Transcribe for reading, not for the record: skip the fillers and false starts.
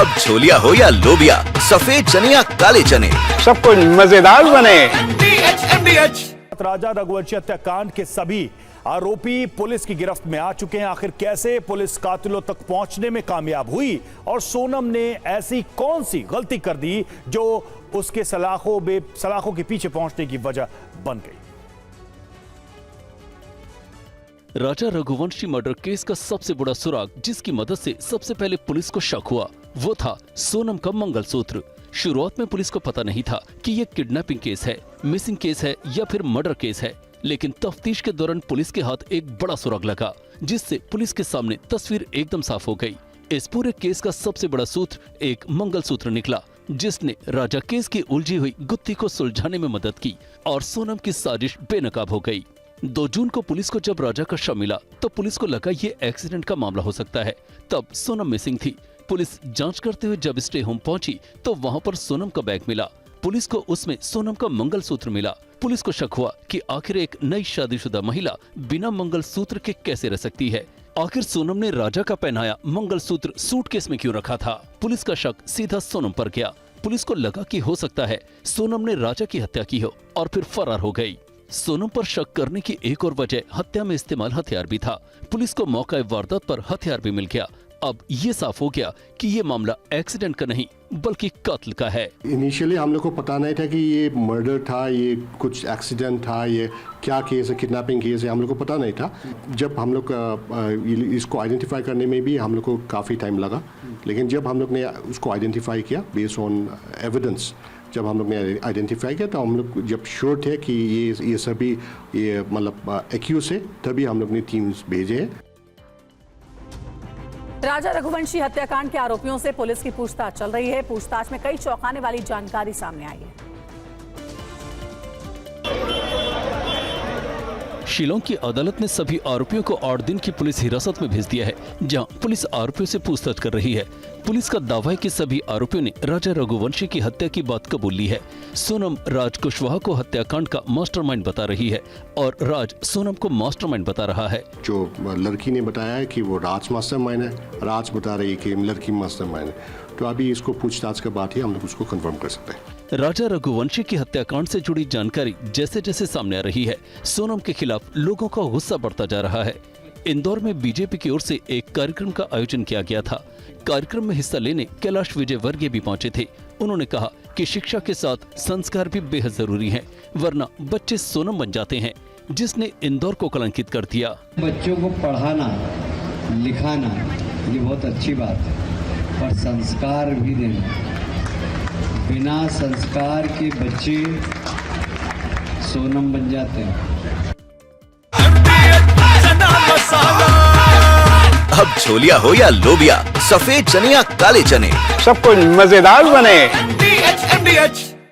अब छोलिया हो या लोबिया, सफेद चने या काले चने, सब कुछ मजेदार बने। राजा रघुवंशी हत्याकांड के सभी आरोपी पुलिस की गिरफ्त में आ चुके हैं। आखिर कैसे पुलिस कातिलों तक पहुंचने में कामयाब हुई और सोनम ने ऐसी कौन सी गलती कर दी जो उसके सलाखों के पीछे पहुंचने की वजह बन गई। राजा रघुवंशी मर्डर केस का सबसे बड़ा सुराग जिसकी मदद से सबसे पहले पुलिस को शक हुआ वो था सोनम का मंगलसूत्र। शुरुआत में पुलिस को पता नहीं था कि ये किडनैपिंग केस है, मिसिंग केस है या फिर मर्डर केस है, लेकिन तफ्तीश के दौरान पुलिस के हाथ एक बड़ा सुराग लगा जिससे पुलिस के सामने तस्वीर एकदम साफ हो गई। इस पूरे केस का सबसे बड़ा सूत्र एक मंगलसूत्र निकला जिसने राजा केस की उलझी हुई गुत्थी को सुलझाने में मदद की और सोनम की साजिश बेनकाब हो गई। 2 जून को पुलिस को जब राजा का शव मिला तो पुलिस को लगा ये एक्सीडेंट का मामला हो सकता है। तब सोनम मिसिंग थी। पुलिस जांच करते हुए जब स्टे होम पहुंची तो वहां पर सोनम का बैग मिला। पुलिस को उसमें सोनम का मंगलसूत्र मिला। पुलिस को शक हुआ कि आखिर एक नई शादीशुदा महिला बिना मंगलसूत्र के कैसे रह सकती है। आखिर सोनम ने राजा का पहनाया मंगलसूत्र सूटकेस में क्यों रखा था। पुलिस का शक सीधा सोनम पर गया। पुलिस को लगा कि हो सकता है सोनम ने राजा की हत्या की हो और फिर फरार हो गई। सोनम पर शक करने की एक और वजह हत्या में इस्तेमाल हथियार भी था। पुलिस को मौका वारदात पर हथियार भी मिल गया। अब ये साफ हो गया कि ये मामला एक्सीडेंट का नहीं बल्कि कत्ल का है। इनिशियली हम लोग को पता नहीं था कि ये मर्डर था, ये कुछ एक्सीडेंट था, ये क्या केस है, किडनैपिंग केस है, हम लोग को पता नहीं था। जब हम लोग इसको आइडेंटिफाई करने में भी हम लोग को काफ़ी टाइम लगा, लेकिन जब हम लोग ने उसको आइडेंटिफाई किया बेस्ड ऑन एविडेंस, जब हम लोग ने आइडेंटिफाई किया तो हम लोग जब श्योर थे कि ये सभी ये मतलब एक्यूज है, तभी हम लोग ने टीम्स भेजे हैं। राजा रघुवंशी हत्याकांड के आरोपियों से पुलिस की पूछताछ चल रही है। पूछताछ में कई चौंकाने वाली जानकारी सामने आई है। शिलोंग की अदालत ने सभी आरोपियों को 8 दिन की पुलिस हिरासत में भेज दिया है, जहां पुलिस आरोपियों से पूछताछ कर रही है। पुलिस का दावा है कि सभी आरोपियों ने राजा रघुवंशी की हत्या की बात कबूल ली है। सोनम राज कुशवाहा को हत्याकांड का मास्टरमाइंड बता रही है और राज सोनम को मास्टरमाइंड बता रहा है। जो लड़की ने बताया है कि वो राज मास्टरमाइंड है, राज बता रही है कि लड़की मास्टरमाइंड है। तो अभी इसको पूछताछ के बाद ही हम लोग उसको कंफर्म कर सकते हैं। राजा रघुवंशी की हत्याकांड से जुड़ी जानकारी जैसे जैसे सामने आ रही है, सोनम के खिलाफ लोगों का गुस्सा बढ़ता जा रहा है। इंदौर में बीजेपी की ओर से एक कार्यक्रम का आयोजन किया गया था। कार्यक्रम में हिस्सा लेने कैलाश विजयवर्गीय भी पहुंचे थे। उन्होंने कहा कि शिक्षा के साथ संस्कार भी बेहद जरूरी हैं, वरना बच्चे सोनम बन जाते हैं, जिसने इंदौर को कलंकित कर दिया। बच्चों को पढ़ाना लिखाना ये बहुत अच्छी बात है, पर संस्कार भी देना। बिना संस्कार के बच्चे सोनम बन जाते हैं। अब छोलिया हो या लोबिया, सफेद चने या काले चने, सब कुछ मजेदार बने।